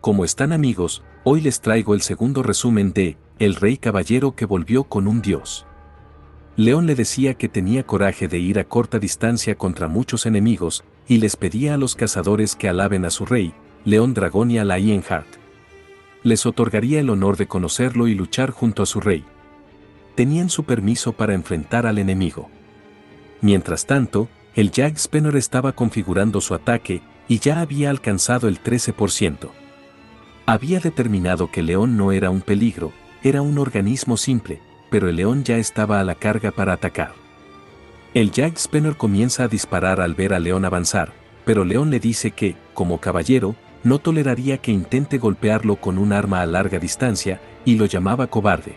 Como están amigos, hoy les traigo el segundo resumen de El Rey Caballero que volvió con un dios. León le decía que tenía coraje de ir a corta distancia contra muchos enemigos, y les pedía a los cazadores que alaben a su rey, León Dragón y a Lionheart. Les otorgaría el honor de conocerlo y luchar junto a su rey. Tenían su permiso para enfrentar al enemigo. Mientras tanto, el Jack Spanner estaba configurando su ataque, y ya había alcanzado el 13%. Había determinado que León no era un peligro, era un organismo simple, pero el león ya estaba a la carga para atacar. El Jack Spanner comienza a disparar al ver a León avanzar, pero León le dice que, como caballero, no toleraría que intente golpearlo con un arma a larga distancia, y lo llamaba cobarde.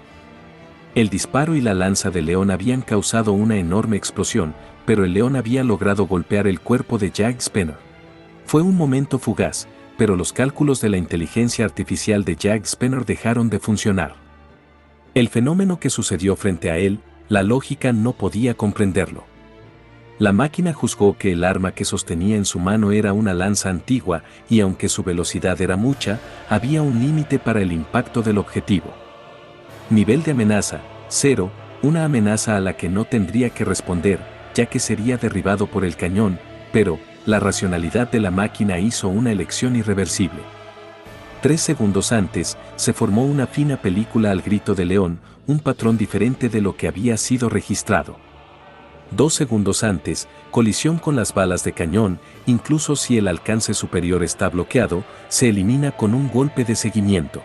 El disparo y la lanza de León habían causado una enorme explosión, pero el león había logrado golpear el cuerpo de Jack Spanner. Fue un momento fugaz, pero los cálculos de la inteligencia artificial de Jack Spanner dejaron de funcionar. El fenómeno que sucedió frente a él, la lógica no podía comprenderlo. La máquina juzgó que el arma que sostenía en su mano era una lanza antigua y aunque su velocidad era mucha, había un límite para el impacto del objetivo. Nivel de amenaza, 0, una amenaza a la que no tendría que responder, ya que sería derribado por el cañón, pero la racionalidad de la máquina hizo una elección irreversible. 3 segundos antes, se formó una fina película al grito de León, un patrón diferente de lo que había sido registrado. 2 segundos antes, colisión con las balas de cañón, incluso si el alcance superior está bloqueado, se elimina con un golpe de seguimiento.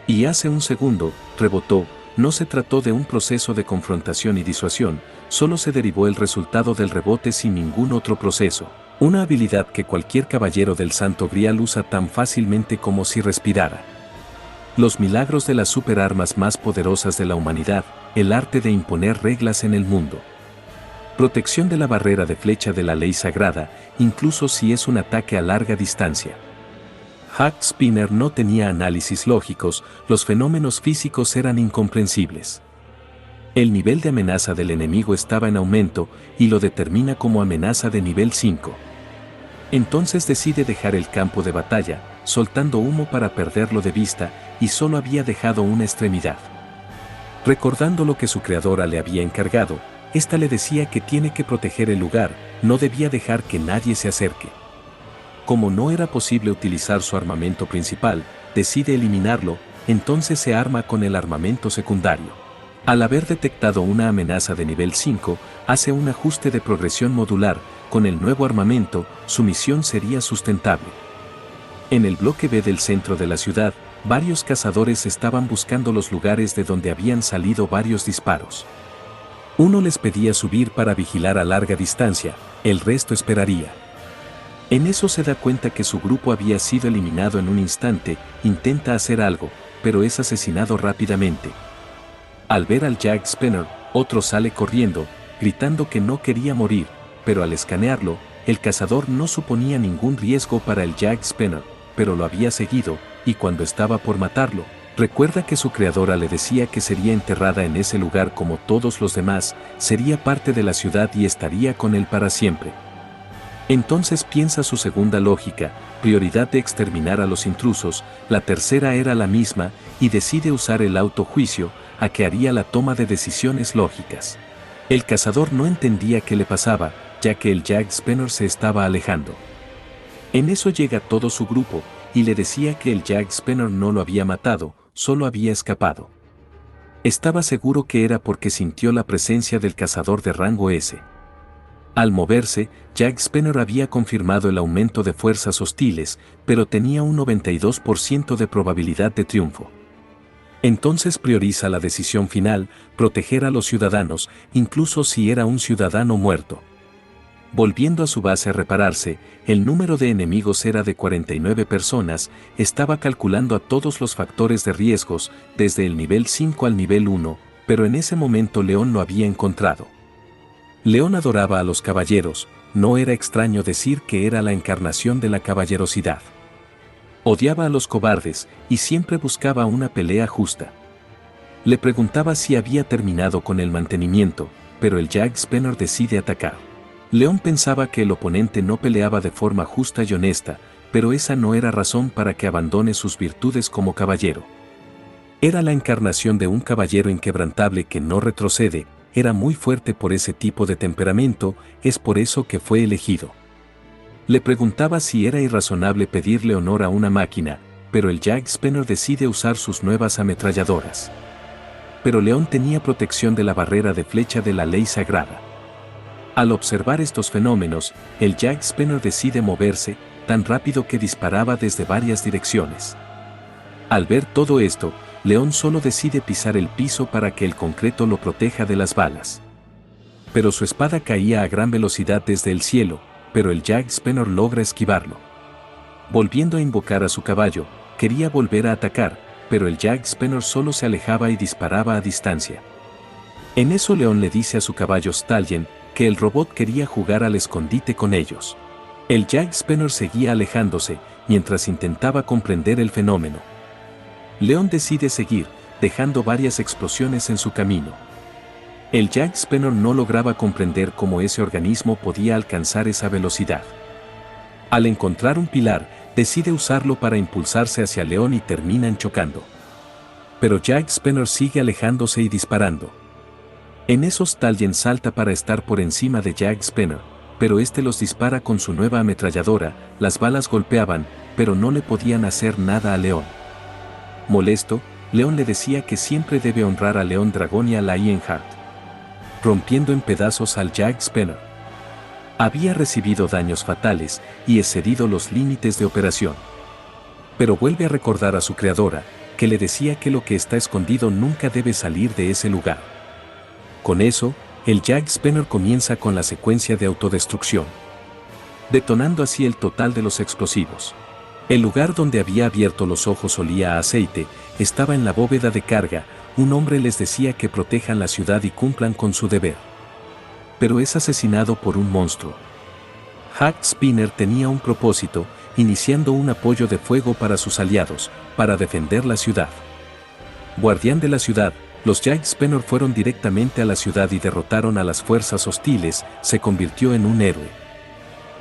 Y hace un segundo, rebotó, no se trató de un proceso de confrontación y disuasión, solo se derivó el resultado del rebote sin ningún otro proceso. Una habilidad que cualquier caballero del Santo Grial usa tan fácilmente como si respirara. Los milagros de las superarmas más poderosas de la humanidad, el arte de imponer reglas en el mundo. Protección de la barrera de flecha de la ley sagrada, incluso si es un ataque a larga distancia. Jack Spanner no tenía análisis lógicos, los fenómenos físicos eran incomprensibles. El nivel de amenaza del enemigo estaba en aumento y lo determina como amenaza de nivel 5. Entonces decide dejar el campo de batalla, soltando humo para perderlo de vista, y solo había dejado una extremidad. Recordando lo que su creadora le había encargado, ésta le decía que tiene que proteger el lugar, no debía dejar que nadie se acerque. Como no era posible utilizar su armamento principal, decide eliminarlo, entonces se arma con el armamento secundario. Al haber detectado una amenaza de nivel 5, hace un ajuste de progresión modular. Con el nuevo armamento, su misión sería sustentable. En el bloque B del centro de la ciudad, varios cazadores estaban buscando los lugares de donde habían salido varios disparos. Uno les pedía subir para vigilar a larga distancia, el resto esperaría. En eso se da cuenta que su grupo había sido eliminado en un instante, intenta hacer algo, pero es asesinado rápidamente. Al ver al Jack Spanner, otro sale corriendo, gritando que no quería morir, pero al escanearlo, el cazador no suponía ningún riesgo para el Jack Spanner, pero lo había seguido, y cuando estaba por matarlo, recuerda que su creadora le decía que sería enterrada en ese lugar como todos los demás, sería parte de la ciudad y estaría con él para siempre. Entonces piensa su segunda lógica, prioridad de exterminar a los intrusos, la tercera era la misma, y decide usar el autojuicio, a que haría la toma de decisiones lógicas. El cazador no entendía qué le pasaba, ya que el Jack Spanner se estaba alejando. En eso llega todo su grupo, y le decía que el Jack Spanner no lo había matado, solo había escapado. Estaba seguro que era porque sintió la presencia del cazador de rango S. Al moverse, Jack Spanner había confirmado el aumento de fuerzas hostiles, pero tenía un 92% de probabilidad de triunfo. Entonces prioriza la decisión final, proteger a los ciudadanos, incluso si era un ciudadano muerto. Volviendo a su base a repararse, el número de enemigos era de 49 personas, estaba calculando a todos los factores de riesgos, desde el nivel 5 al nivel 1, pero en ese momento León lo había encontrado. León adoraba a los caballeros, no era extraño decir que era la encarnación de la caballerosidad. Odiaba a los cobardes, y siempre buscaba una pelea justa. Le preguntaba si había terminado con el mantenimiento, pero el Jack Spanner decide atacar. León pensaba que el oponente no peleaba de forma justa y honesta, pero esa no era razón para que abandone sus virtudes como caballero. Era la encarnación de un caballero inquebrantable que no retrocede, era muy fuerte por ese tipo de temperamento, es por eso que fue elegido. Le preguntaba si era irrazonable pedirle honor a una máquina, pero el Jack Spanner decide usar sus nuevas ametralladoras. Pero León tenía protección de la barrera de flecha de la ley sagrada. Al observar estos fenómenos, el Jack Spanner decide moverse, tan rápido que disparaba desde varias direcciones. Al ver todo esto, León solo decide pisar el piso para que el concreto lo proteja de las balas. Pero su espada caía a gran velocidad desde el cielo, pero el Jack Spanner logra esquivarlo. Volviendo a invocar a su caballo, quería volver a atacar, pero el Jack Spanner solo se alejaba y disparaba a distancia. En eso León le dice a su caballo Stallion que el robot quería jugar al escondite con ellos. El Jack Spanner seguía alejándose, mientras intentaba comprender el fenómeno. León decide seguir, dejando varias explosiones en su camino. El Jack Spanner no lograba comprender cómo ese organismo podía alcanzar esa velocidad. Al encontrar un pilar, decide usarlo para impulsarse hacia León y terminan chocando. Pero Jack Spanner sigue alejándose y disparando. En eso Stallion salta para estar por encima de Jack Spanner, pero este los dispara con su nueva ametralladora, las balas golpeaban, pero no le podían hacer nada a León. Molesto, León le decía que siempre debe honrar a León Dragón y a Lionheart, rompiendo en pedazos al Jack Spanner. Había recibido daños fatales y excedido los límites de operación. Pero vuelve a recordar a su creadora, que le decía que lo que está escondido nunca debe salir de ese lugar. Con eso, el Jack Spanner comienza con la secuencia de autodestrucción, detonando así el total de los explosivos. El lugar donde había abierto los ojos olía a aceite, estaba en la bóveda de carga, un hombre les decía que protejan la ciudad y cumplan con su deber. Pero es asesinado por un monstruo. Jack Spanner tenía un propósito, iniciando un apoyo de fuego para sus aliados, para defender la ciudad. Guardián de la ciudad, los Jack Spanner fueron directamente a la ciudad y derrotaron a las fuerzas hostiles, se convirtió en un héroe.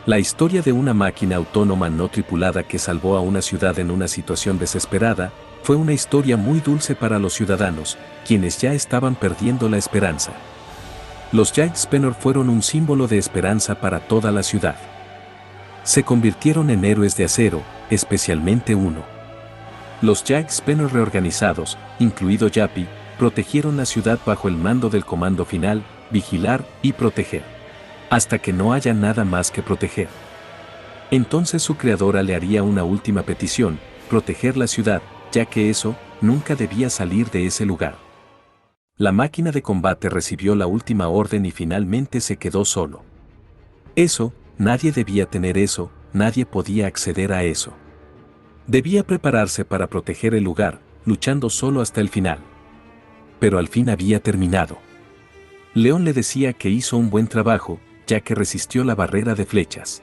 La historia de una máquina autónoma no tripulada que salvó a una ciudad en una situación desesperada, fue una historia muy dulce para los ciudadanos, quienes ya estaban perdiendo la esperanza. Los Jack Spanner fueron un símbolo de esperanza para toda la ciudad. Se convirtieron en héroes de acero, especialmente uno. Los Jack Spanner reorganizados, incluido Yappy, protegieron la ciudad bajo el mando del comando final, vigilar y proteger. Hasta que no haya nada más que proteger. Entonces su creadora le haría una última petición, proteger la ciudad, ya que eso nunca debía salir de ese lugar. La máquina de combate recibió la última orden y finalmente se quedó solo. Eso, nadie debía tener eso, nadie podía acceder a eso. Debía prepararse para proteger el lugar, luchando solo hasta el final. Pero al fin había terminado. León le decía que hizo un buen trabajo, ya que resistió la barrera de flechas.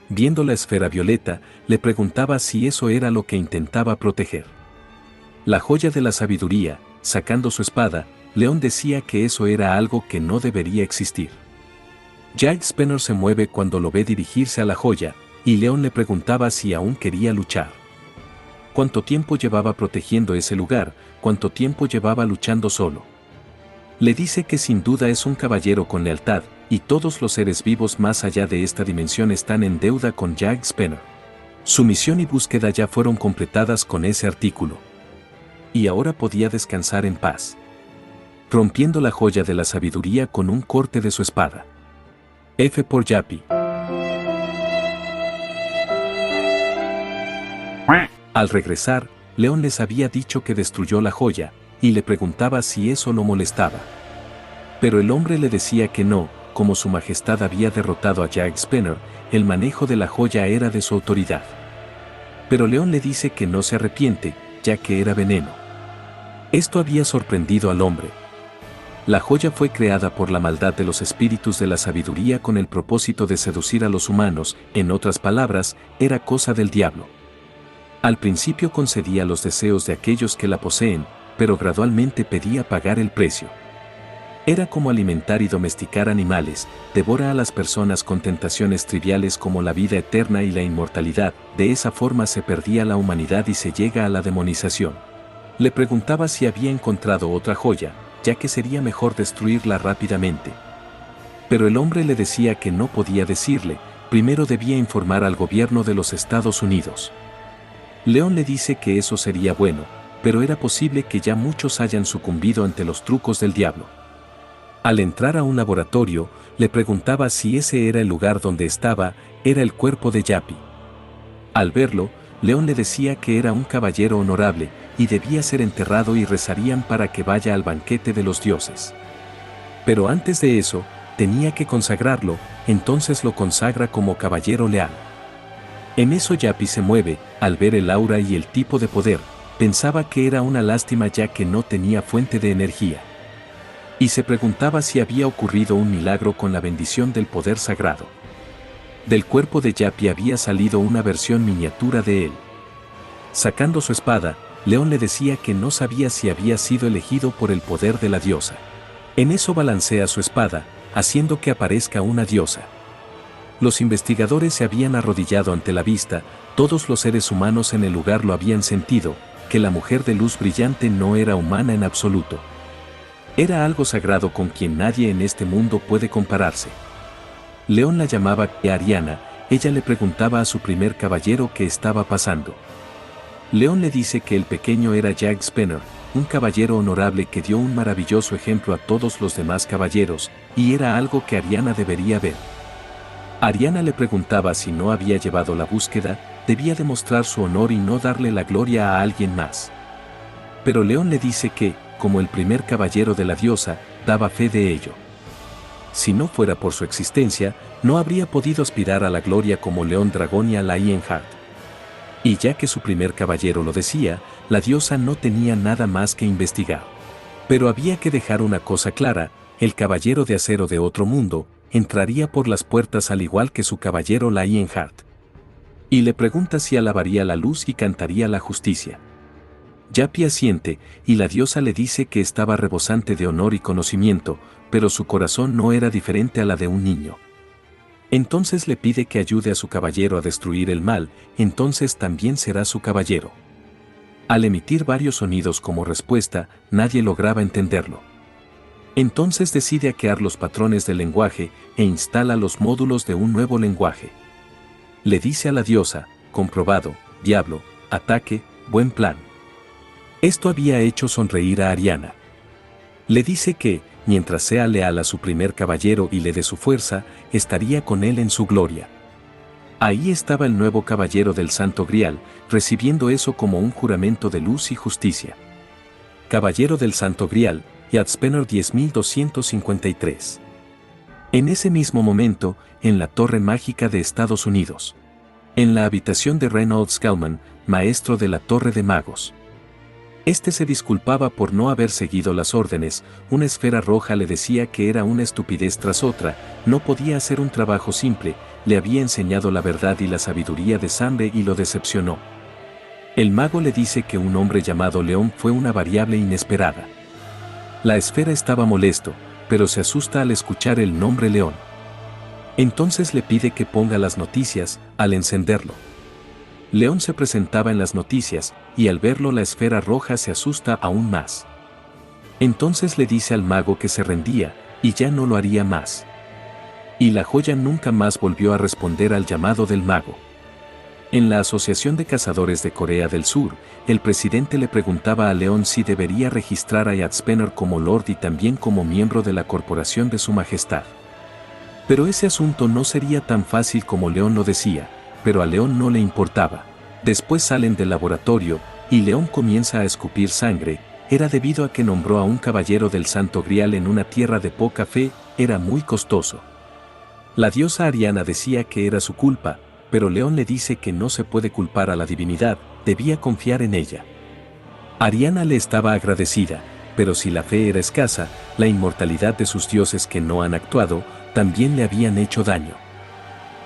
Viendo la esfera violeta, le preguntaba si eso era lo que intentaba proteger. La joya de la sabiduría, sacando su espada, León decía que eso era algo que no debería existir. Jack Spanner se mueve cuando lo ve dirigirse a la joya, y León le preguntaba si aún quería luchar. ¿Cuánto tiempo llevaba protegiendo ese lugar? ¿Cuánto tiempo llevaba luchando solo? Le dice que sin duda es un caballero con lealtad, y todos los seres vivos más allá de esta dimensión están en deuda con Jack Spanner. Su misión y búsqueda ya fueron completadas con ese artículo. Y ahora podía descansar en paz. Rompiendo la joya de la sabiduría con un corte de su espada. F por Yappy. Al regresar, León les había dicho que destruyó la joya, y le preguntaba si eso lo molestaba. Pero el hombre le decía que no, como su majestad había derrotado a Jack Spanner, el manejo de la joya era de su autoridad. Pero León le dice que no se arrepiente, ya que era veneno. Esto había sorprendido al hombre. La joya fue creada por la maldad de los espíritus de la sabiduría con el propósito de seducir a los humanos, en otras palabras, era cosa del diablo. Al principio concedía los deseos de aquellos que la poseen, pero gradualmente pedía pagar el precio. Era como alimentar y domesticar animales, devora a las personas con tentaciones triviales como la vida eterna y la inmortalidad, de esa forma se perdía la humanidad y se llega a la demonización. Le preguntaba si había encontrado otra joya, ya que sería mejor destruirla rápidamente. Pero el hombre le decía que no podía decirle, primero debía informar al gobierno de los Estados Unidos. León le dice que eso sería bueno, pero era posible que ya muchos hayan sucumbido ante los trucos del diablo. Al entrar a un laboratorio, le preguntaba si ese era el lugar donde estaba, era el cuerpo de Yapi. Al verlo, León le decía que era un caballero honorable, y debía ser enterrado y rezarían para que vaya al banquete de los dioses. Pero antes de eso, tenía que consagrarlo, entonces lo consagra como caballero leal. En eso Yapi se mueve, al ver el aura y el tipo de poder, pensaba que era una lástima ya que no tenía fuente de energía. Y se preguntaba si había ocurrido un milagro con la bendición del poder sagrado. Del cuerpo de Yapi había salido una versión miniatura de él. Sacando su espada, León le decía que no sabía si había sido elegido por el poder de la diosa. En eso balancea su espada, haciendo que aparezca una diosa. Los investigadores se habían arrodillado ante la vista, todos los seres humanos en el lugar lo habían sentido, que la mujer de luz brillante no era humana en absoluto. Era algo sagrado con quien nadie en este mundo puede compararse. León la llamaba Ariana, ella le preguntaba a su primer caballero qué estaba pasando. León le dice que el pequeño era Jack Spener, un caballero honorable que dio un maravilloso ejemplo a todos los demás caballeros, y era algo que Ariana debería ver. Ariana le preguntaba si no había llevado la búsqueda, debía demostrar su honor y no darle la gloria a alguien más. Pero León le dice que, como el primer caballero de la diosa, daba fe de ello. Si no fuera por su existencia, no habría podido aspirar a la gloria como León Dragón y a la Lionheart. Y ya que su primer caballero lo decía, la diosa no tenía nada más que investigar. Pero había que dejar una cosa clara, el caballero de acero de otro mundo, entraría por las puertas al igual que su caballero la Lionheart. Y le pregunta si alabaría la luz y cantaría la justicia. Yapi asiente, y la diosa le dice que estaba rebosante de honor y conocimiento, pero su corazón no era diferente a la de un niño. Entonces le pide que ayude a su caballero a destruir el mal, entonces también será su caballero. Al emitir varios sonidos como respuesta, nadie lograba entenderlo. Entonces decide hackear los patrones del lenguaje e instala los módulos de un nuevo lenguaje. Le dice a la diosa, comprobado, diablo, ataque, buen plan. Esto había hecho sonreír a Ariana. Le dice que, mientras sea leal a su primer caballero y le dé su fuerza, estaría con él en su gloria. Ahí estaba el nuevo caballero del Santo Grial, recibiendo eso como un juramento de luz y justicia. Caballero del Santo Grial, Yatspener 10253. En ese mismo momento, en la Torre Mágica de Estados Unidos. En la habitación de Reynolds Scalman, maestro de la Torre de Magos. Este se disculpaba por no haber seguido las órdenes, una esfera roja le decía que era una estupidez tras otra, no podía hacer un trabajo simple, le había enseñado la verdad y la sabiduría de sangre y lo decepcionó. El mago le dice que un hombre llamado León fue una variable inesperada. La esfera estaba molesto, pero se asusta al escuchar el nombre León. Entonces le pide que ponga las noticias, al encenderlo. León se presentaba en las noticias, y al verlo la esfera roja se asusta aún más. Entonces le dice al mago que se rendía, y ya no lo haría más. Y la joya nunca más volvió a responder al llamado del mago. En la Asociación de Cazadores de Corea del Sur, el presidente le preguntaba a León si debería registrar a Yatspener como Lord y también como miembro de la corporación de su majestad. Pero ese asunto no sería tan fácil como León lo decía, pero a León no le importaba. Después salen del laboratorio, y León comienza a escupir sangre, era debido a que nombró a un caballero del Santo Grial en una tierra de poca fe, era muy costoso. La diosa Ariana decía que era su culpa, pero León le dice que no se puede culpar a la divinidad, debía confiar en ella. Ariana le estaba agradecida, pero si la fe era escasa, la inmortalidad de sus dioses que no han actuado, también le habían hecho daño.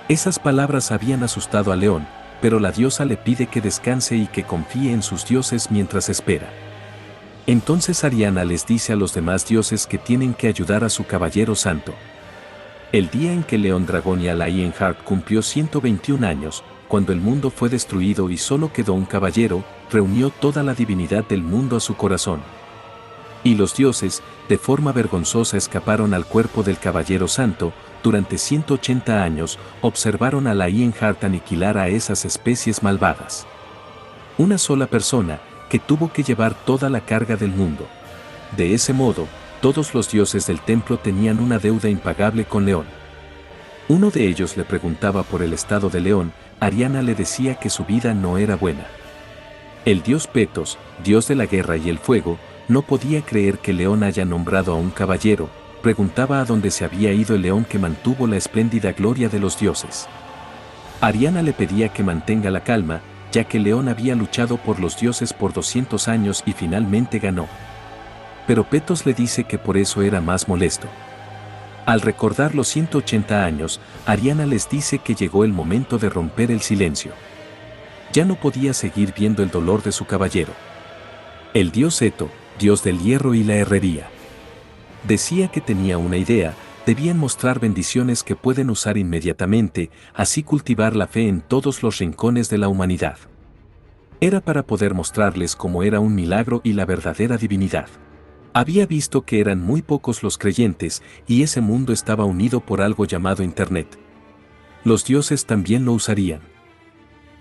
Esas palabras habían asustado a León, pero la diosa le pide que descanse y que confíe en sus dioses mientras espera. Entonces Ariana les dice a los demás dioses que tienen que ayudar a su caballero santo. El día en que León Dragón y Lionheart cumplió 121 años, cuando el mundo fue destruido y solo quedó un caballero, reunió toda la divinidad del mundo a su corazón. Y los dioses, de forma vergonzosa, escaparon al cuerpo del caballero santo. Durante 180 años, observaron a Lionheart aniquilar a esas especies malvadas. Una sola persona, que tuvo que llevar toda la carga del mundo. De ese modo, todos los dioses del templo tenían una deuda impagable con León. Uno de ellos le preguntaba por el estado de León. Ariana le decía que su vida no era buena. El dios Petos, dios de la guerra y el fuego, no podía creer que León haya nombrado a un caballero. Preguntaba a dónde se había ido el león que mantuvo la espléndida gloria de los dioses. Ariana le pedía que mantenga la calma, ya que León había luchado por los dioses por 200 años y finalmente ganó. Pero Petos le dice que por eso era más molesto. Al recordar los 180 años, Ariana les dice que llegó el momento de romper el silencio. Ya no podía seguir viendo el dolor de su caballero. El dios Seto, dios del hierro y la herrería, decía que tenía una idea. Debían mostrar bendiciones que pueden usar inmediatamente, así cultivar la fe en todos los rincones de la humanidad. Era para poder mostrarles cómo era un milagro y la verdadera divinidad. Había visto que eran muy pocos los creyentes, y ese mundo estaba unido por algo llamado Internet. Los dioses también lo usarían.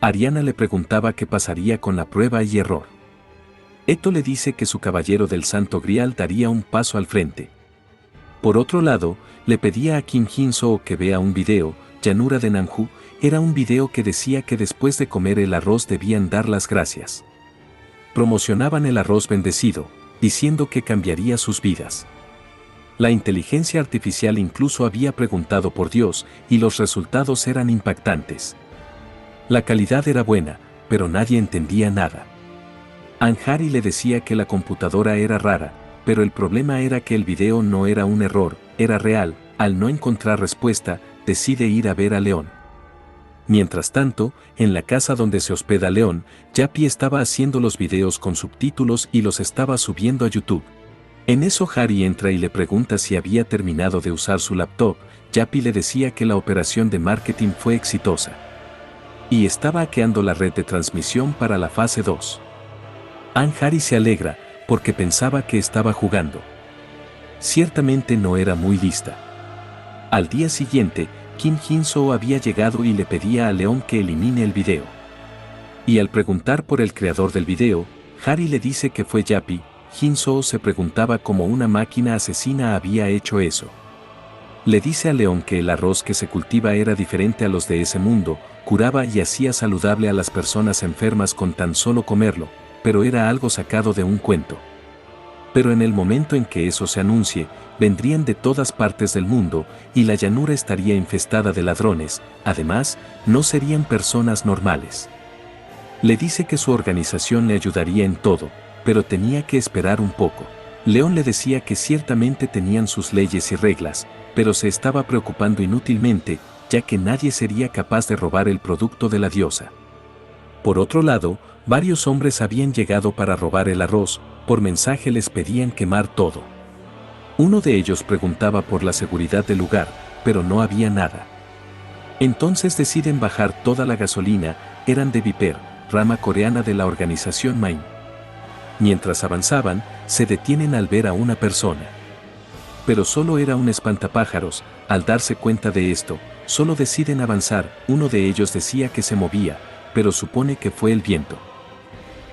Ariana le preguntaba qué pasaría con la prueba y error. Eto le dice que su caballero del Santo Grial daría un paso al frente. Por otro lado, le pedía a Kim Jin-soo que vea un video. Llanura de Namju, era un video que decía que después de comer el arroz debían dar las gracias. Promocionaban el arroz bendecido, diciendo que cambiaría sus vidas. La inteligencia artificial incluso había preguntado por Dios, y los resultados eran impactantes. La calidad era buena, pero nadie entendía nada. Anjari le decía que la computadora era rara, pero el problema era que el video no era un error, era real. Al no encontrar respuesta, decide ir a ver a León. Mientras tanto, en la casa donde se hospeda León, Yapi estaba haciendo los videos con subtítulos y los estaba subiendo a YouTube. En eso Hari entra y le pregunta si había terminado de usar su laptop. Yapi le decía que la operación de marketing fue exitosa. Y estaba hackeando la red de transmisión para la fase 2. Anjari se alegra, porque pensaba que estaba jugando. Ciertamente no era muy lista. Al día siguiente, Kim Jin-soo había llegado y le pedía a León que elimine el video. Y al preguntar por el creador del video, Hari le dice que fue Yapi. Jin-soo se preguntaba cómo una máquina asesina había hecho eso. Le dice a León que el arroz que se cultiva era diferente a los de ese mundo, curaba y hacía saludable a las personas enfermas con tan solo comerlo, pero era algo sacado de un cuento. Pero en el momento en que eso se anuncie, vendrían de todas partes del mundo, y la llanura estaría infestada de ladrones. Además, no serían personas normales. Le dice que su organización le ayudaría en todo, pero tenía que esperar un poco. León le decía que ciertamente tenían sus leyes y reglas, pero se estaba preocupando inútilmente, ya que nadie sería capaz de robar el producto de la diosa. Por otro lado, varios hombres habían llegado para robar el arroz. Por mensaje les pedían quemar todo. Uno de ellos preguntaba por la seguridad del lugar, pero no había nada. Entonces deciden bajar toda la gasolina. Eran de Viper, rama coreana de la organización MAIN. Mientras avanzaban, se detienen al ver a una persona. Pero solo era un espantapájaros. Al darse cuenta de esto, solo deciden avanzar. Uno de ellos decía que se movía, pero supone que fue el viento.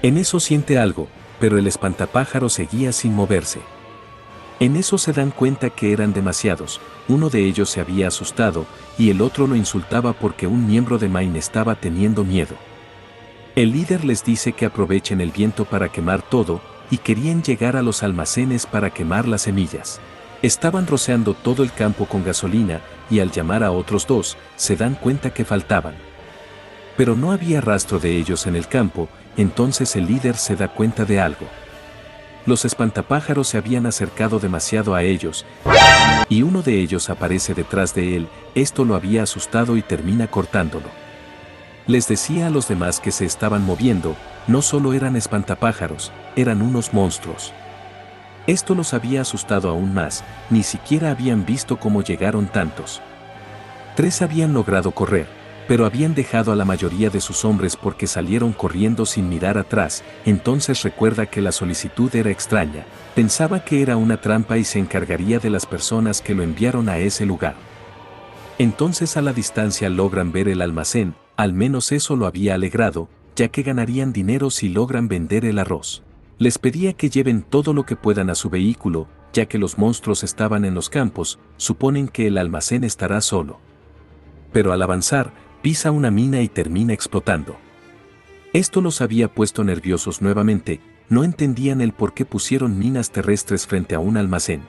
En eso siente algo, pero el espantapájaro seguía sin moverse. En eso se dan cuenta que eran demasiados. Uno de ellos se había asustado, y el otro lo insultaba porque un miembro de MAIN estaba teniendo miedo. El líder les dice que aprovechen el viento para quemar todo, y querían llegar a los almacenes para quemar las semillas. Estaban rociando todo el campo con gasolina, y al llamar a otros dos, se dan cuenta que faltaban. Pero no había rastro de ellos en el campo. Entonces el líder se da cuenta de algo. Los espantapájaros se habían acercado demasiado a ellos, y uno de ellos aparece detrás de él. Esto lo había asustado y termina cortándolo. Les decía a los demás que se estaban moviendo. No solo eran espantapájaros, eran unos monstruos. Esto los había asustado aún más, ni siquiera habían visto cómo llegaron tantos. 3 habían logrado correr, pero habían dejado a la mayoría de sus hombres porque salieron corriendo sin mirar atrás. Entonces recuerda que la solicitud era extraña, pensaba que era una trampa y se encargaría de las personas que lo enviaron a ese lugar. Entonces a la distancia logran ver el almacén, al menos eso lo había alegrado, ya que ganarían dinero si logran vender el arroz. Les pedía que lleven todo lo que puedan a su vehículo, ya que los monstruos estaban en los campos, suponen que el almacén estará solo. Pero al avanzar, pisa una mina y termina explotando. Esto los había puesto nerviosos nuevamente, no entendían el por qué pusieron minas terrestres frente a un almacén.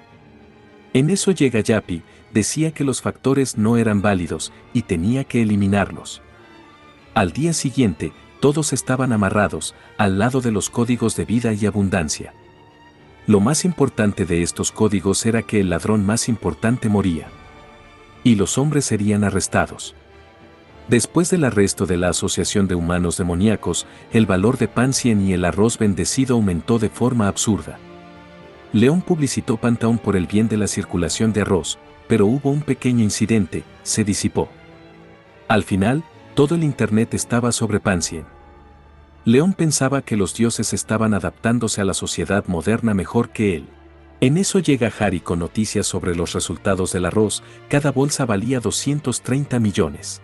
En eso llega Yapi, decía que los factores no eran válidos y tenía que eliminarlos. Al día siguiente, todos estaban amarrados, al lado de los códigos de vida y abundancia. Lo más importante de estos códigos era que el ladrón más importante moría. Y los hombres serían arrestados. Después del arresto de la Asociación de Humanos Demoníacos, el valor de Pansien y el arroz bendecido aumentó de forma absurda. León publicitó Pantown por el bien de la circulación de arroz, pero hubo un pequeño incidente, se disipó. Al final, todo el internet estaba sobre Pansien. León pensaba que los dioses estaban adaptándose a la sociedad moderna mejor que él. En eso llega Harry con noticias sobre los resultados del arroz, cada bolsa valía 230 millones.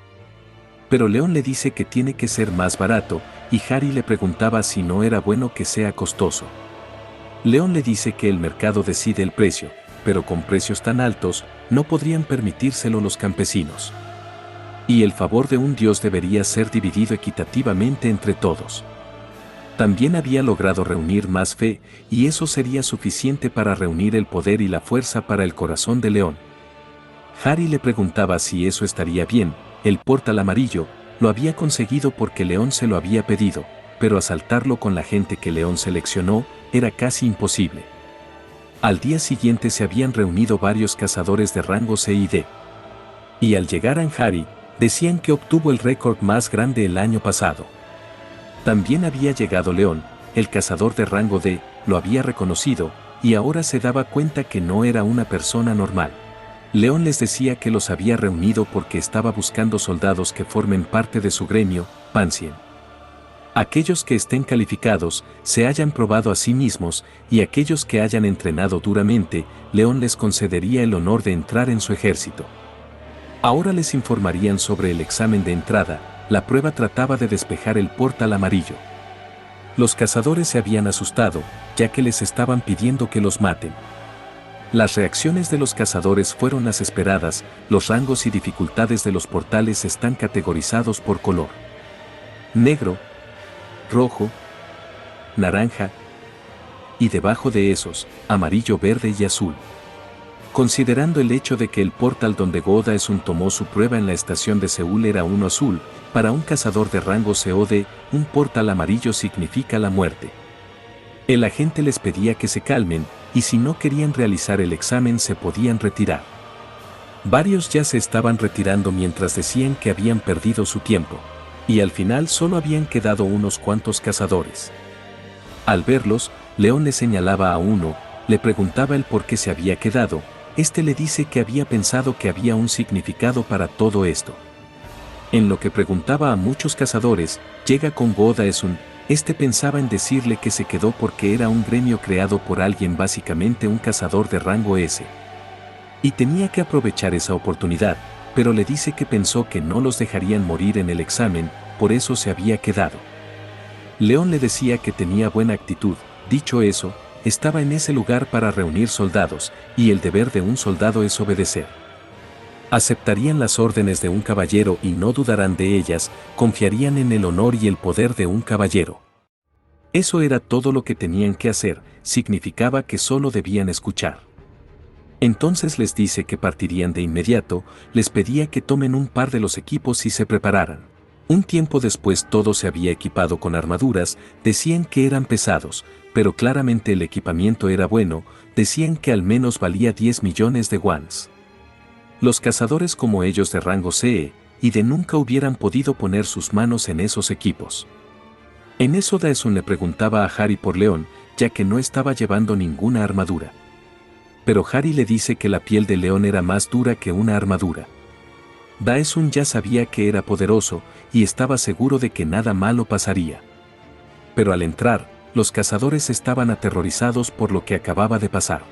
Pero León le dice que tiene que ser más barato, y Harry le preguntaba si no era bueno que sea costoso. León le dice que el mercado decide el precio, pero con precios tan altos, no podrían permitírselo los campesinos. Y el favor de un dios debería ser dividido equitativamente entre todos. También había logrado reunir más fe, y eso sería suficiente para reunir el poder y la fuerza para el corazón de León. Harry le preguntaba si eso estaría bien. El portal amarillo lo había conseguido porque León se lo había pedido, pero asaltarlo con la gente que León seleccionó era casi imposible. Al día siguiente se habían reunido varios cazadores de rango C y D. Y al llegar a Harry, decían que obtuvo el récord más grande el año pasado. También había llegado León, el cazador de rango D, lo había reconocido, y ahora se daba cuenta que no era una persona normal. León les decía que los había reunido porque estaba buscando soldados que formen parte de su gremio, Pansien. Aquellos que estén calificados, se hayan probado a sí mismos, y aquellos que hayan entrenado duramente, León les concedería el honor de entrar en su ejército. Ahora les informarían sobre el examen de entrada. La prueba trataba de despejar el portal amarillo. Los cazadores se habían asustado, ya que les estaban pidiendo que los maten. Las reacciones de los cazadores fueron las esperadas, los rangos y dificultades de los portales están categorizados por color. Negro, rojo, naranja, y debajo de esos, amarillo, verde y azul. Considerando el hecho de que el portal donde Godaesun tomó su prueba en la estación de Seúl era uno azul, para un cazador de rango COD, un portal amarillo significa la muerte. El agente les pedía que se calmen, y si no querían realizar el examen se podían retirar. Varios ya se estaban retirando mientras decían que habían perdido su tiempo, y al final solo habían quedado unos cuantos cazadores. Al verlos, León le señalaba a uno, le preguntaba el por qué se había quedado. Este le dice que había pensado que había un significado para todo esto. En lo que preguntaba a muchos cazadores, llega con Godaesun, este pensaba en decirle que se quedó porque era un gremio creado por alguien, básicamente un cazador de rango S. Y tenía que aprovechar esa oportunidad, pero le dice que pensó que no los dejarían morir en el examen, por eso se había quedado. León le decía que tenía buena actitud, dicho eso, estaba en ese lugar para reunir soldados, y el deber de un soldado es obedecer. Aceptarían las órdenes de un caballero y no dudarán de ellas, confiarían en el honor y el poder de un caballero. Eso era todo lo que tenían que hacer, significaba que solo debían escuchar. Entonces les dice que partirían de inmediato, les pedía que tomen un par de los equipos y se prepararan. Un tiempo después todo se había equipado con armaduras, decían que eran pesados, pero claramente el equipamiento era bueno, decían que al menos valía 10 millones de wons. Los cazadores como ellos de rango CE y D nunca hubieran podido poner sus manos en esos equipos. En eso Daesun le preguntaba a Harry por León, ya que no estaba llevando ninguna armadura. Pero Harry le dice que la piel de león era más dura que una armadura. Daesun ya sabía que era poderoso y estaba seguro de que nada malo pasaría. Pero al entrar, los cazadores estaban aterrorizados por lo que acababa de pasar.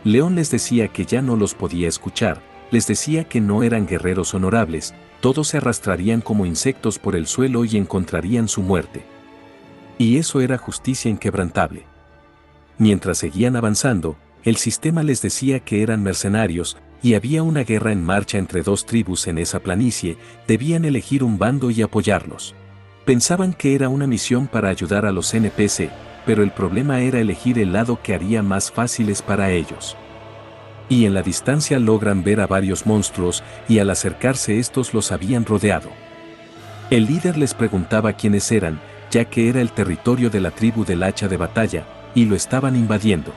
León les decía que ya no los podía escuchar, les decía que no eran guerreros honorables, todos se arrastrarían como insectos por el suelo y encontrarían su muerte. Y eso era justicia inquebrantable. Mientras seguían avanzando, el sistema les decía que eran mercenarios, y había una guerra en marcha entre dos tribus en esa planicie, debían elegir un bando y apoyarlos. Pensaban que era una misión para ayudar a los NPC, pero el problema era elegir el lado que haría más fáciles para ellos. Y en la distancia logran ver a varios monstruos, y al acercarse estos los habían rodeado. El líder les preguntaba quiénes eran, ya que era el territorio de la tribu del hacha de batalla, y lo estaban invadiendo.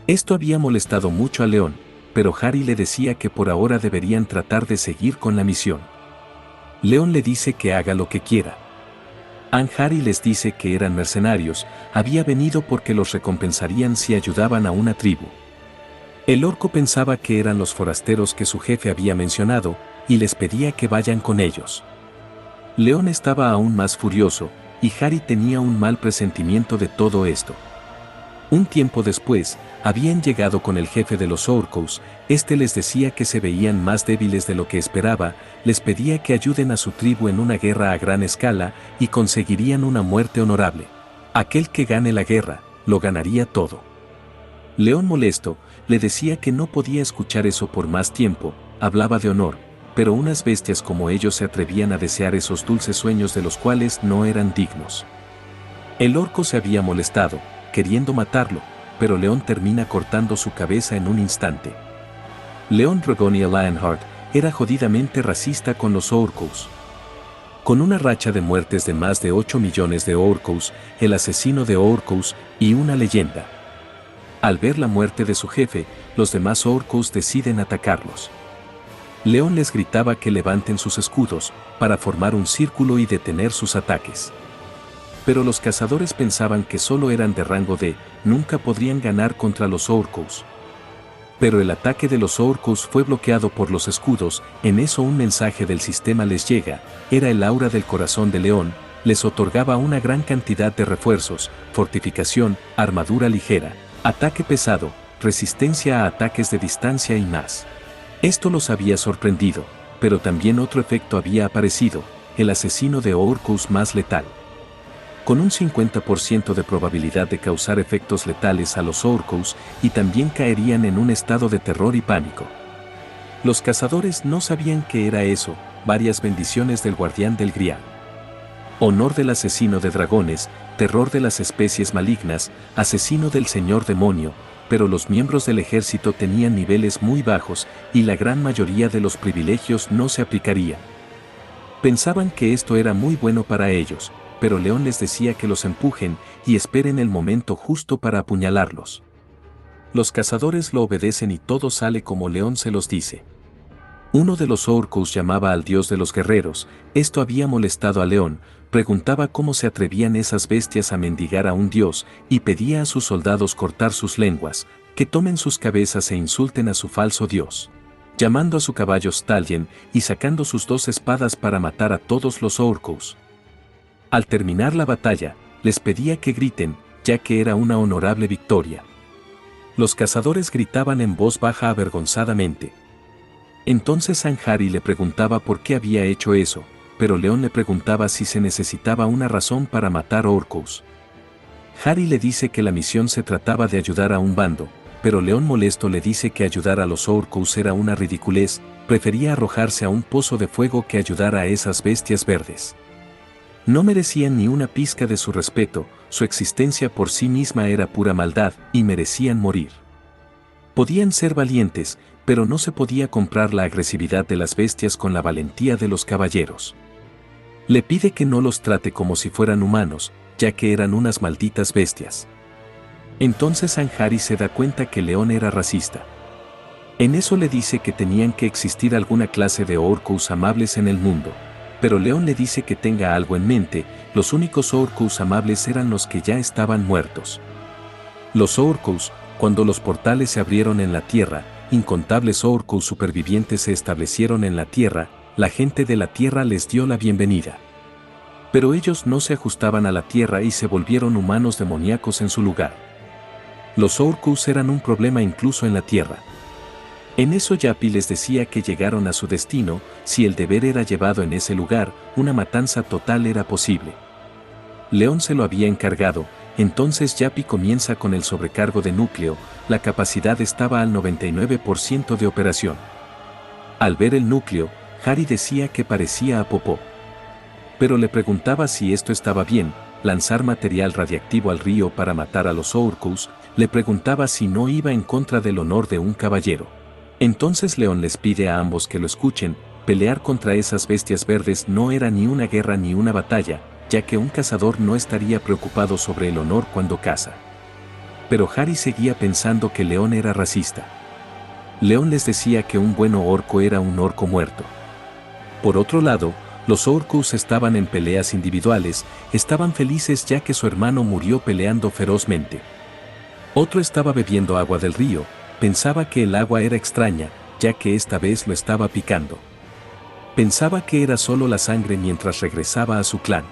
Esto había molestado mucho a León, pero Harry le decía que por ahora deberían tratar de seguir con la misión. León le dice que haga lo que quiera. Harry les dice que eran mercenarios, había venido porque los recompensarían si ayudaban a una tribu. El orco pensaba que eran los forasteros que su jefe había mencionado, y les pedía que vayan con ellos. León estaba aún más furioso, y Harry tenía un mal presentimiento de todo esto. Un tiempo después, habían llegado con el jefe de los orcos, este les decía que se veían más débiles de lo que esperaba, les pedía que ayuden a su tribu en una guerra a gran escala y conseguirían una muerte honorable. Aquel que gane la guerra, lo ganaría todo. León molesto, le decía que no podía escuchar eso por más tiempo, hablaba de honor, pero unas bestias como ellos se atrevían a desear esos dulces sueños de los cuales no eran dignos. El orco se había molestado, queriendo matarlo, pero León termina cortando su cabeza en un instante. León Dragoniel Lionheart era jodidamente racista con los orcos. Con una racha de muertes de más de 8 millones de orcos, el asesino de orcos y una leyenda. Al ver la muerte de su jefe, los demás orcos deciden atacarlos. León les gritaba que levanten sus escudos, para formar un círculo y detener sus ataques. Pero los cazadores pensaban que solo eran de rango D, nunca podrían ganar contra los orcos. Pero el ataque de los orcos fue bloqueado por los escudos, en eso un mensaje del sistema les llega, era el aura del corazón de León, les otorgaba una gran cantidad de refuerzos, fortificación, armadura ligera, ataque pesado, resistencia a ataques de distancia y más. Esto los había sorprendido, pero también otro efecto había aparecido, el asesino de orcos más letal. Con un 50% de probabilidad de causar efectos letales a los orcos y también caerían en un estado de terror y pánico. Los cazadores no sabían qué era eso, varias bendiciones del guardián del Grial. Honor del asesino de dragones, terror de las especies malignas, asesino del señor demonio, pero los miembros del ejército tenían niveles muy bajos y la gran mayoría de los privilegios no se aplicarían. Pensaban que esto era muy bueno para ellos, pero León les decía que los empujen y esperen el momento justo para apuñalarlos. Los cazadores lo obedecen y todo sale como León se los dice. Uno de los orcos llamaba al dios de los guerreros, esto había molestado a León, preguntaba cómo se atrevían esas bestias a mendigar a un dios y pedía a sus soldados cortar sus lenguas, que tomen sus cabezas e insulten a su falso dios. Llamando a su caballo Stallion y sacando sus 2 espadas para matar a todos los orcos. Al terminar la batalla, les pedía que griten, ya que era una honorable victoria. Los cazadores gritaban en voz baja avergonzadamente. Entonces Harry le preguntaba por qué había hecho eso, pero León le preguntaba si se necesitaba una razón para matar orcos. Harry le dice que la misión se trataba de ayudar a un bando, pero León molesto le dice que ayudar a los orcos era una ridiculez, prefería arrojarse a un pozo de fuego que ayudar a esas bestias verdes. No merecían ni una pizca de su respeto, su existencia por sí misma era pura maldad y merecían morir. Podían ser valientes, pero no se podía comprar la agresividad de las bestias con la valentía de los caballeros. Le pide que no los trate como si fueran humanos, ya que eran unas malditas bestias. Entonces Harry se da cuenta que León era racista. En eso le dice que tenían que existir alguna clase de orcos amables en el mundo. Pero León le dice que tenga algo en mente, los únicos Orcos amables eran los que ya estaban muertos. Los Orcos, cuando los portales se abrieron en la Tierra, incontables Orcos supervivientes se establecieron en la Tierra, la gente de la Tierra les dio la bienvenida. Pero ellos no se ajustaban a la Tierra y se volvieron humanos demoníacos en su lugar. Los Orcos eran un problema incluso en la Tierra. En eso Yapi les decía que llegaron a su destino, si el deber era llevado en ese lugar, una matanza total era posible. León se lo había encargado, entonces Yapi comienza con el sobrecargo de núcleo, la capacidad estaba al 99% de operación. Al ver el núcleo, Harry decía que parecía a popó. Pero le preguntaba si esto estaba bien, lanzar material radiactivo al río para matar a los Orcos, le preguntaba si no iba en contra del honor de un caballero. Entonces León les pide a ambos que lo escuchen, pelear contra esas bestias verdes no era ni una guerra ni una batalla, ya que un cazador no estaría preocupado sobre el honor cuando caza. Pero Harry seguía pensando que León era racista. León les decía que un buen orco era un orco muerto. Por otro lado, los Orcos estaban en peleas individuales, estaban felices ya que su hermano murió peleando ferozmente. Otro estaba bebiendo agua del río, pensaba que el agua era extraña, ya que esta vez lo estaba picando. Pensaba que era solo la sangre mientras regresaba a su clan.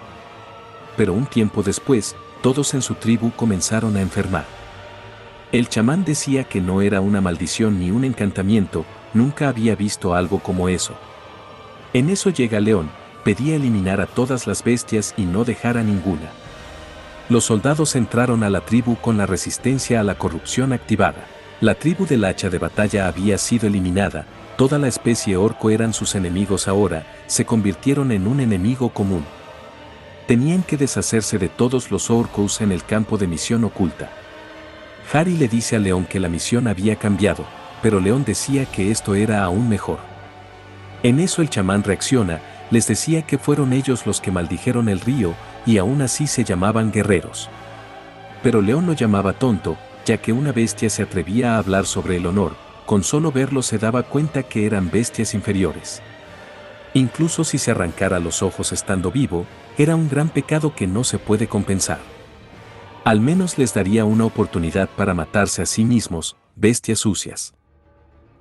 Pero un tiempo después, todos en su tribu comenzaron a enfermar. El chamán decía que no era una maldición ni un encantamiento, nunca había visto algo como eso. En eso llega León, pedía eliminar a todas las bestias y no dejar a ninguna. Los soldados entraron a la tribu con la resistencia a la corrupción activada. La tribu del hacha de batalla había sido eliminada, toda la especie orco eran sus enemigos ahora, se convirtieron en un enemigo común. Tenían que deshacerse de todos los Orcos en el campo de misión oculta. Harry le dice a León que la misión había cambiado, pero León decía que esto era aún mejor. En eso el chamán reacciona, les decía que fueron ellos los que maldijeron el río, y aún así se llamaban guerreros. Pero León lo llamaba tonto, ya que una bestia se atrevía a hablar sobre el honor, con solo verlo se daba cuenta que eran bestias inferiores. Incluso si se arrancara los ojos estando vivo, era un gran pecado que no se puede compensar. Al menos les daría una oportunidad para matarse a sí mismos, bestias sucias.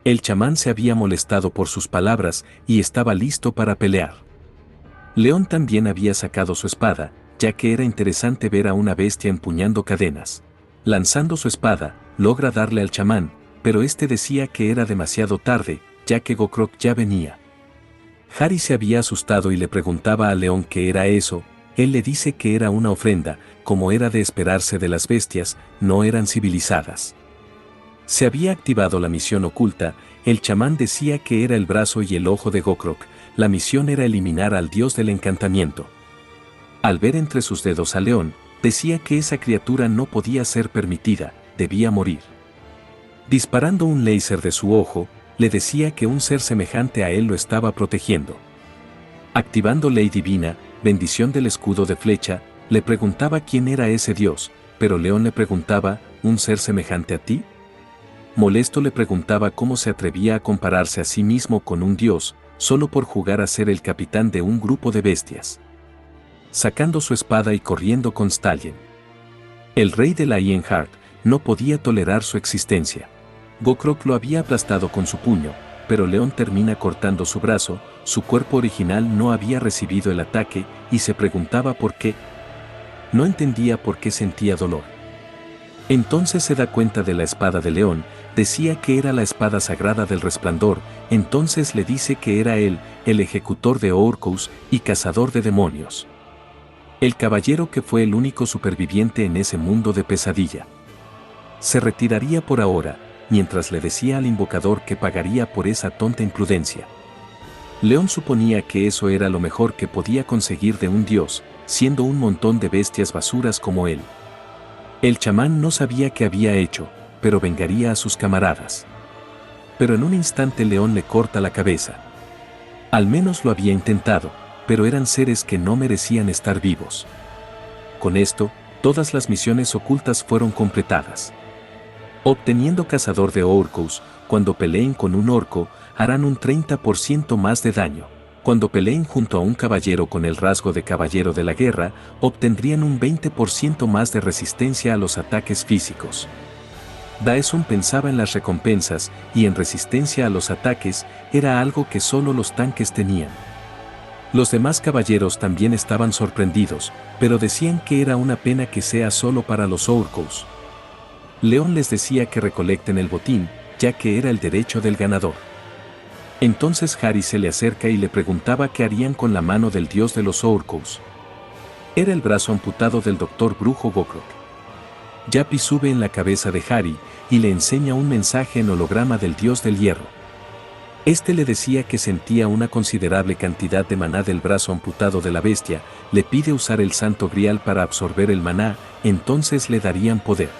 El chamán se había molestado por sus palabras y estaba listo para pelear. León también había sacado su espada, ya que era interesante ver a una bestia empuñando cadenas. Lanzando su espada, logra darle al chamán, pero este decía que era demasiado tarde, ya que Gokrok ya venía. Harry se había asustado y le preguntaba a León qué era eso, él le dice que era una ofrenda, como era de esperarse de las bestias, no eran civilizadas. Se había activado la misión oculta, el chamán decía que era el brazo y el ojo de Gokrok, la misión era eliminar al dios del encantamiento. Al ver entre sus dedos a León, decía que esa criatura no podía ser permitida, debía morir. Disparando un láser de su ojo, le decía que un ser semejante a él lo estaba protegiendo. Activando Ley Divina, bendición del escudo de flecha, le preguntaba quién era ese dios, pero León le preguntaba, ¿un ser semejante a ti? Molesto le preguntaba cómo se atrevía a compararse a sí mismo con un dios, solo por jugar a ser el capitán de un grupo de bestias. Sacando su espada y corriendo con Stalin. El rey de la Ironheart no podía tolerar su existencia. Gokrok lo había aplastado con su puño, pero León termina cortando su brazo, su cuerpo original no había recibido el ataque y se preguntaba por qué. No entendía por qué sentía dolor. Entonces se da cuenta de la espada de León, decía que era la espada sagrada del resplandor, entonces le dice que era él, el ejecutor de Orcos y cazador de demonios. El caballero que fue el único superviviente en ese mundo de pesadilla. Se retiraría por ahora, mientras le decía al invocador que pagaría por esa tonta imprudencia. León suponía que eso era lo mejor que podía conseguir de un dios, siendo un montón de bestias basuras como él. El chamán no sabía qué había hecho, pero vengaría a sus camaradas. Pero en un instante León le corta la cabeza. Al menos lo había intentado, pero eran seres que no merecían estar vivos. Con esto, todas las misiones ocultas fueron completadas. Obteniendo cazador de orcos, cuando peleen con un orco, harán un 30% más de daño. Cuando peleen junto a un caballero con el rasgo de caballero de la guerra, obtendrían un 20% más de resistencia a los ataques físicos. Daesun pensaba en las recompensas y en resistencia a los ataques, era algo que solo los tanques tenían. Los demás caballeros también estaban sorprendidos, pero decían que era una pena que sea solo para los Orcos. León les decía que recolecten el botín, ya que era el derecho del ganador. Entonces Harry se le acerca y le preguntaba qué harían con la mano del dios de los Orcos. Era el brazo amputado del doctor brujo Bokrok. Yappy sube en la cabeza de Harry y le enseña un mensaje en holograma del dios del hierro. Este le decía que sentía una considerable cantidad de maná del brazo amputado de la bestia, le pide usar el santo grial para absorber el maná, entonces le darían poder.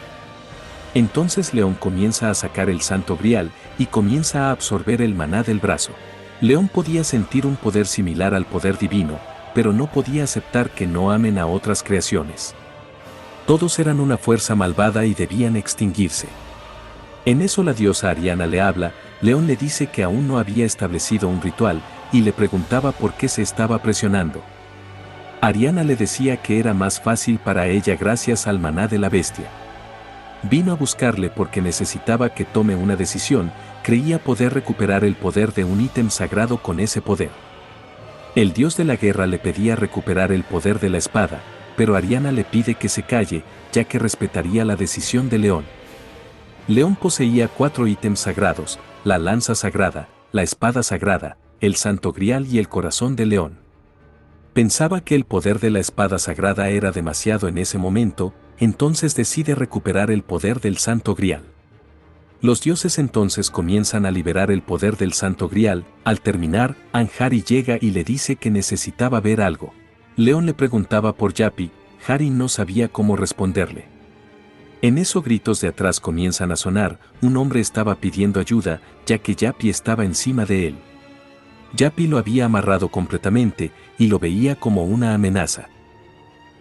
Entonces León comienza a sacar el santo grial y comienza a absorber el maná del brazo. León podía sentir un poder similar al poder divino, pero no podía aceptar que no amen a otras creaciones. Todos eran una fuerza malvada y debían extinguirse. En eso la diosa Ariana le habla, León le dice que aún no había establecido un ritual, y le preguntaba por qué se estaba presionando. Ariana le decía que era más fácil para ella gracias al maná de la bestia. Vino a buscarle porque necesitaba que tome una decisión, creía poder recuperar el poder de un ítem sagrado con ese poder. El dios de la guerra le pedía recuperar el poder de la espada, pero Ariana le pide que se calle, ya que respetaría la decisión de León. León poseía 4 ítems sagrados, la lanza sagrada, la espada sagrada, el santo grial y el corazón de León. Pensaba que el poder de la espada sagrada era demasiado en ese momento, entonces decide recuperar el poder del santo grial. Los dioses entonces comienzan a liberar el poder del santo grial, al terminar, Harry llega y le dice que necesitaba ver algo. León le preguntaba por Yappy, Harry no sabía cómo responderle. En eso gritos de atrás comienzan a sonar, un hombre estaba pidiendo ayuda, ya que Yappy estaba encima de él. Yappy lo había amarrado completamente, y lo veía como una amenaza.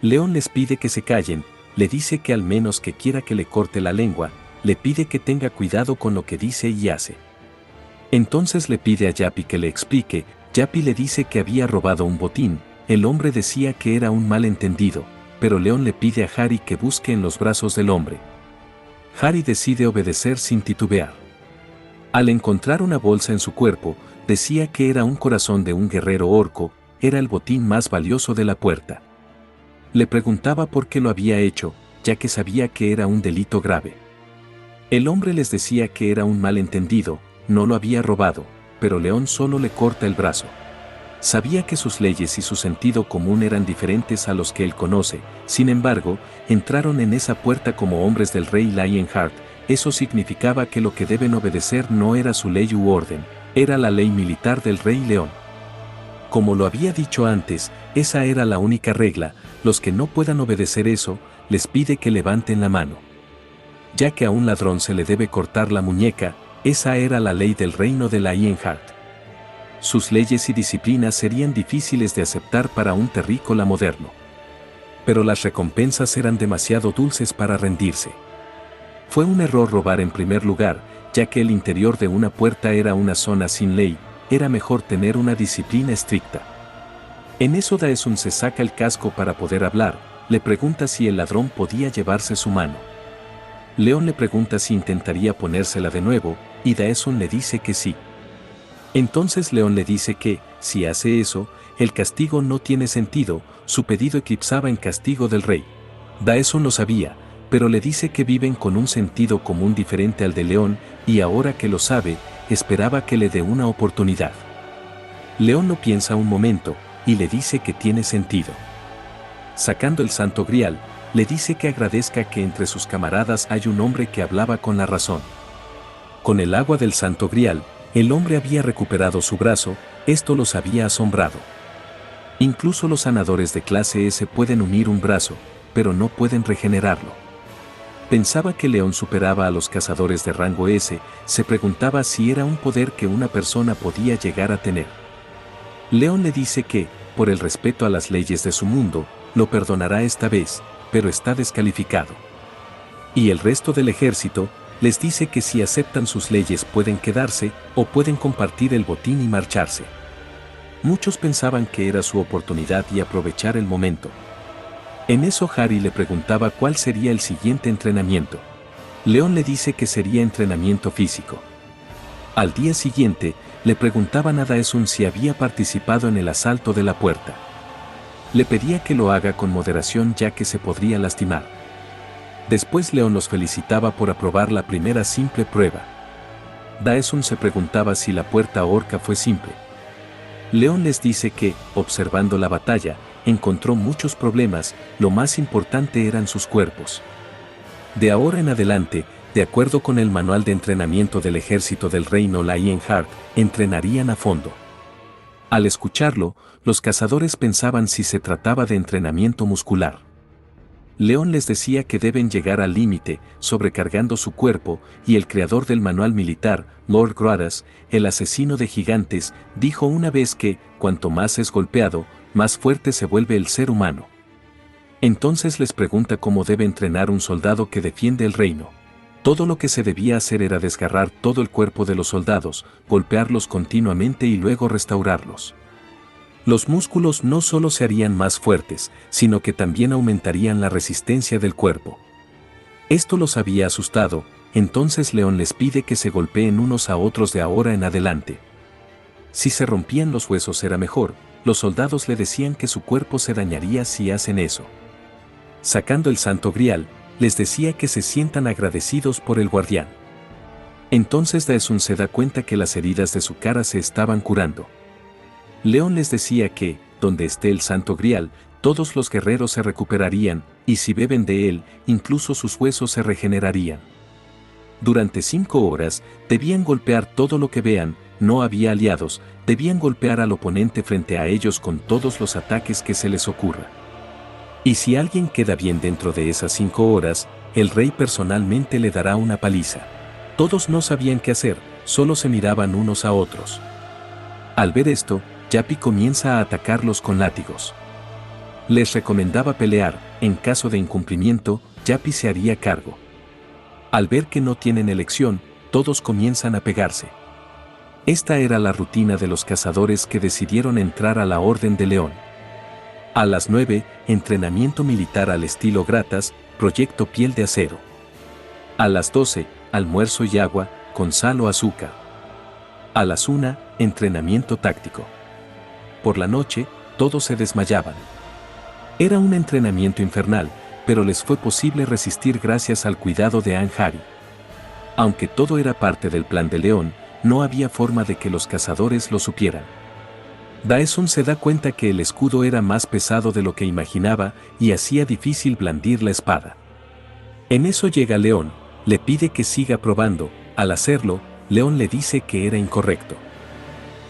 León les pide que se callen, le dice que al menos que quiera que le corte la lengua, le pide que tenga cuidado con lo que dice y hace. Entonces le pide a Yappy que le explique, Yappy le dice que había robado un botín, el hombre decía que era un malentendido, pero León le pide a Harry que busque en los brazos del hombre. Harry decide obedecer sin titubear. Al encontrar una bolsa en su cuerpo, decía que era un corazón de un guerrero orco, era el botín más valioso de la puerta. Le preguntaba por qué lo había hecho, ya que sabía que era un delito grave. El hombre les decía que era un malentendido, no lo había robado, pero León solo le corta el brazo. Sabía que sus leyes y su sentido común eran diferentes a los que él conoce, sin embargo, entraron en esa puerta como hombres del rey Lionheart, eso significaba que lo que deben obedecer no era su ley u orden, era la ley militar del rey León. Como lo había dicho antes, esa era la única regla, los que no puedan obedecer eso, les pide que levanten la mano. Ya que a un ladrón se le debe cortar la muñeca, esa era la ley del reino de Lionheart. Sus leyes y disciplinas serían difíciles de aceptar para un terrícola moderno. Pero las recompensas eran demasiado dulces para rendirse. Fue un error robar en primer lugar, ya que el interior de una puerta era una zona sin ley, era mejor tener una disciplina estricta. En eso Daesun se saca el casco para poder hablar, le pregunta si el ladrón podía llevarse su mano. León le pregunta si intentaría ponérsela de nuevo, y Daesun le dice que sí. Entonces León le dice que, si hace eso, el castigo no tiene sentido, su pedido eclipsaba en castigo del rey. Daesun lo sabía, pero le dice que viven con un sentido común diferente al de León, y ahora que lo sabe, esperaba que le dé una oportunidad. León lo piensa un momento, y le dice que tiene sentido. Sacando el santo grial, le dice que agradezca que entre sus camaradas hay un hombre que hablaba con la razón. Con el agua del santo grial, el hombre había recuperado su brazo, esto los había asombrado. Incluso los sanadores de clase S pueden unir un brazo, pero no pueden regenerarlo. Pensaba que León superaba a los cazadores de rango S, se preguntaba si era un poder que una persona podía llegar a tener. León le dice que, por el respeto a las leyes de su mundo, lo perdonará esta vez, pero está descalificado. Y el resto del ejército, les dice que si aceptan sus leyes pueden quedarse, o pueden compartir el botín y marcharse. Muchos pensaban que era su oportunidad y aprovechar el momento. En eso Harry le preguntaba cuál sería el siguiente entrenamiento. León le dice que sería entrenamiento físico. Al día siguiente, le preguntaban a Daesun si había participado en el asalto de la puerta. Le pedía que lo haga con moderación ya que se podría lastimar. Después León los felicitaba por aprobar la primera simple prueba. Daesun se preguntaba si la puerta orca fue simple. León les dice que, observando la batalla, encontró muchos problemas, lo más importante eran sus cuerpos. De ahora en adelante, de acuerdo con el manual de entrenamiento del ejército del reino Lionheart, entrenarían a fondo. Al escucharlo, los cazadores pensaban si se trataba de entrenamiento muscular. León les decía que deben llegar al límite, sobrecargando su cuerpo, y el creador del manual militar, Lord Gradas, el asesino de gigantes, dijo una vez que, cuanto más es golpeado, más fuerte se vuelve el ser humano. Entonces les pregunta cómo debe entrenar un soldado que defiende el reino. Todo lo que se debía hacer era desgarrar todo el cuerpo de los soldados, golpearlos continuamente y luego restaurarlos. Los músculos no solo se harían más fuertes, sino que también aumentarían la resistencia del cuerpo. Esto los había asustado, entonces León les pide que se golpeen unos a otros de ahora en adelante. Si se rompían los huesos era mejor, los soldados le decían que su cuerpo se dañaría si hacen eso. Sacando el Santo Grial, les decía que se sientan agradecidos por el guardián. Entonces Daesun se da cuenta que las heridas de su cara se estaban curando. León les decía que, donde esté el Santo Grial, todos los guerreros se recuperarían, y si beben de él, incluso sus huesos se regenerarían. Durante 5 horas, debían golpear todo lo que vean, no había aliados, debían golpear al oponente frente a ellos con todos los ataques que se les ocurra. Y si alguien queda bien dentro de esas 5 horas, el rey personalmente le dará una paliza. Todos no sabían qué hacer, solo se miraban unos a otros. Al ver esto, Yapi comienza a atacarlos con látigos. Les recomendaba pelear, en caso de incumplimiento, Yapi se haría cargo. Al ver que no tienen elección, todos comienzan a pegarse. Esta era la rutina de los cazadores que decidieron entrar a la Orden de León. A las 9, entrenamiento militar al estilo Gratas, proyecto Piel de Acero. A las 12, almuerzo y agua, con sal o azúcar. A las 1, entrenamiento táctico. Por la noche, todos se desmayaban. Era un entrenamiento infernal, pero les fue posible resistir gracias al cuidado de Anne-Hari. Aunque todo era parte del plan de León, no había forma de que los cazadores lo supieran. Daesun se da cuenta que el escudo era más pesado de lo que imaginaba y hacía difícil blandir la espada. En eso llega León, le pide que siga probando, al hacerlo, León le dice que era incorrecto.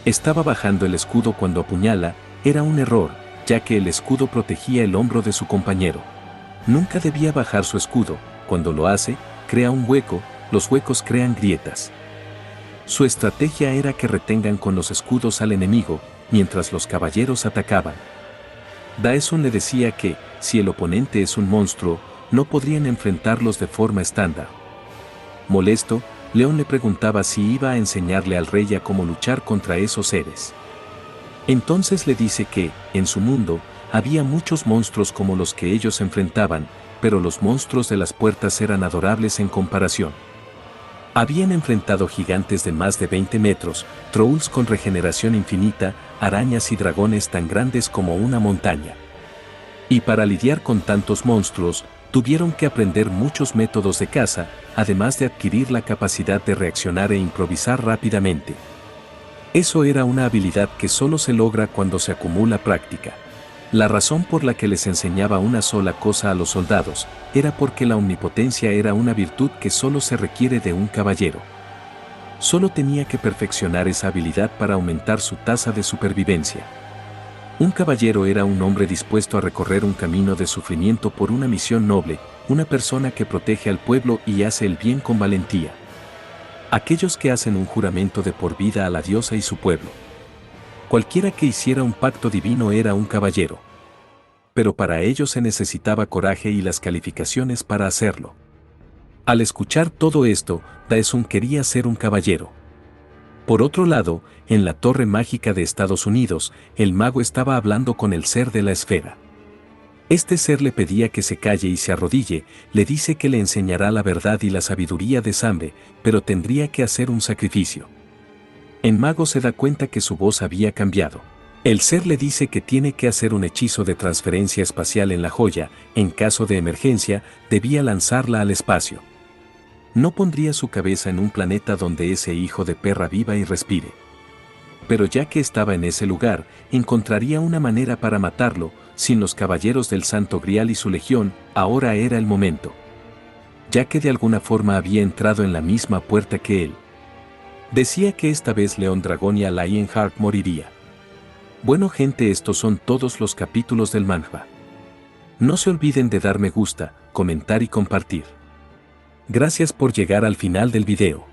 Estaba bajando el escudo cuando apuñala, era un error, ya que el escudo protegía el hombro de su compañero. Nunca debía bajar su escudo, cuando lo hace, crea un hueco, los huecos crean grietas. Su estrategia era que retengan con los escudos al enemigo, mientras los caballeros atacaban. Daesun le decía que, si el oponente es un monstruo, no podrían enfrentarlos de forma estándar. Molesto, León le preguntaba si iba a enseñarle al rey a cómo luchar contra esos seres. Entonces le dice que, en su mundo, había muchos monstruos como los que ellos enfrentaban, pero los monstruos de las puertas eran adorables en comparación. Habían enfrentado gigantes de más de 20 metros, trolls con regeneración infinita, arañas y dragones tan grandes como una montaña. Y para lidiar con tantos monstruos, tuvieron que aprender muchos métodos de caza, además de adquirir la capacidad de reaccionar e improvisar rápidamente. Eso era una habilidad que solo se logra cuando se acumula práctica. La razón por la que les enseñaba una sola cosa a los soldados, era porque la omnipotencia era una virtud que solo se requiere de un caballero. Solo tenía que perfeccionar esa habilidad para aumentar su tasa de supervivencia. Un caballero era un hombre dispuesto a recorrer un camino de sufrimiento por una misión noble, una persona que protege al pueblo y hace el bien con valentía. Aquellos que hacen un juramento de por vida a la diosa y su pueblo. Cualquiera que hiciera un pacto divino era un caballero. Pero para ello se necesitaba coraje y las calificaciones para hacerlo. Al escuchar todo esto, Daesun quería ser un caballero. Por otro lado, en la Torre Mágica de Estados Unidos, el mago estaba hablando con el ser de la esfera. Este ser le pedía que se calle y se arrodille, le dice que le enseñará la verdad y la sabiduría de Sambe, pero tendría que hacer un sacrificio. El mago se da cuenta que su voz había cambiado. El ser le dice que tiene que hacer un hechizo de transferencia espacial en la joya, en caso de emergencia, debía lanzarla al espacio. No pondría su cabeza en un planeta donde ese hijo de perra viva y respire. Pero ya que estaba en ese lugar, encontraría una manera para matarlo, sin los caballeros del Santo Grial y su legión, ahora era el momento. Ya que de alguna forma había entrado en la misma puerta que él. Decía que esta vez León Dragonia Lionheart moriría. Bueno gente, estos son todos los capítulos del manga. No se olviden de dar me gusta, comentar y compartir. Gracias por llegar al final del video.